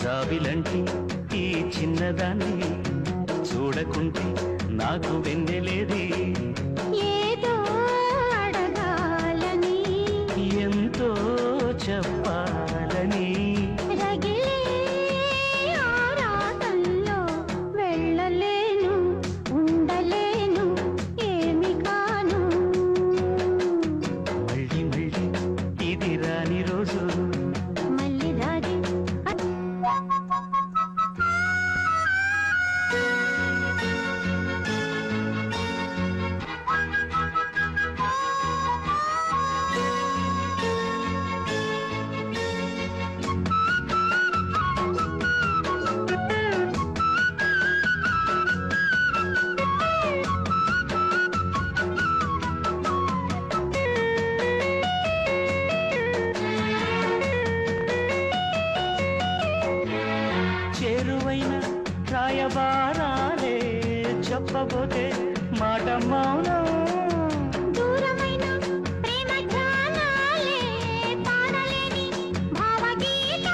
జాబిలంటి ఈ చిన్నదాన్ని చూడకుంటే నాకు వెన్నెలేది ఏదో అడగాలని ఎంతో చెప్పాలని రగిలే ఆరాటంలో వెళ్ళలేను ఉండలేను ఏమి కాను మళ్ళీ మళ్ళీ ఇది రాని రోజు మళ్ళీ రాజీ చేరువైన రాయబారాలే చెప్పబోతే మాట మౌనం దూరమైన ప్రేమ ధ్యానాలే పాడలేని భావగీత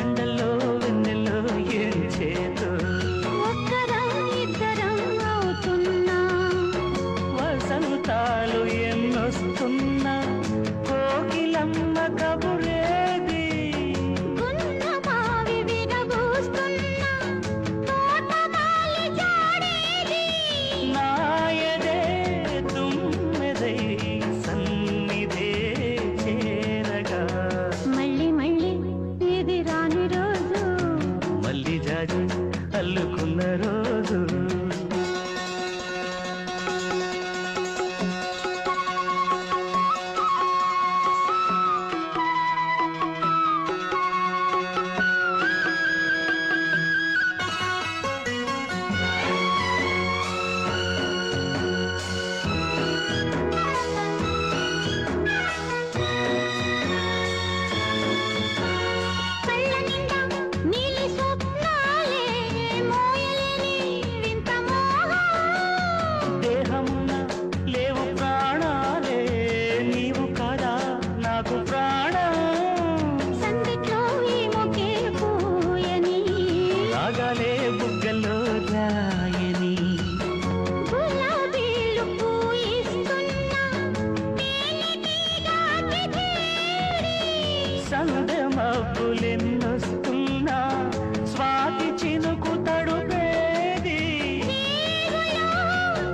ఎండల్లో వెన్నెల్లో ఏం చేతో ఒక్కరం ఇద్దరం అవుతున్నా వసంతాలు ఎన్నొస్తున్నా కోకిలమ్మ కబురేది గున్న మావి విరబూస్తున్నా తోటమాలి జాడేది నాయదే తుమ్మెదై సన్నిధే చేరగా మళ్ళీ మళ్ళీ ఇది రాని రోజు మళ్ళీ జాజి అల్లుకున్న రోజు కళ్ళ నిండా నీలి స్వప్నాలే మోయలేని వింత మోహం దేహమున లేవు ప్రాణాలే నీవు కదా నాకు ప్రాణం సందిట్లో ఈ మొకే పూయని రాగాలే బుగ్గల్లో రాయని గులాబీలు పూయిస్తున్నా తేనెటీగకి చేరి సందె మబ్బులెన్నొస్తున్నా స్వాతి చినుకు తడుపేది నీరులో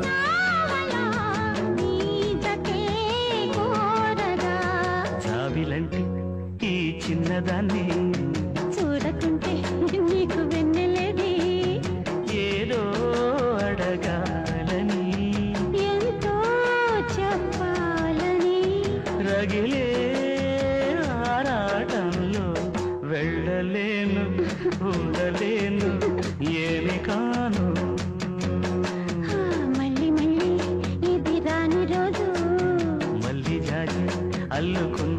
నావలా నీ జతే కోరగా జాబిలంటి ఈ చిన్నదాన్ని చూడకుంటే నీకు వెన్నెలేది ఏదో అడగాలని ఎంతో చెప్పాలని రగిలే ఆరాటంలో వెళ్ళలేను ఉండలేను ఏమి కాను మళ్ళీ మళ్ళీ ఇది రాని రోజు మళ్ళీ జాజి అల్లుకున్న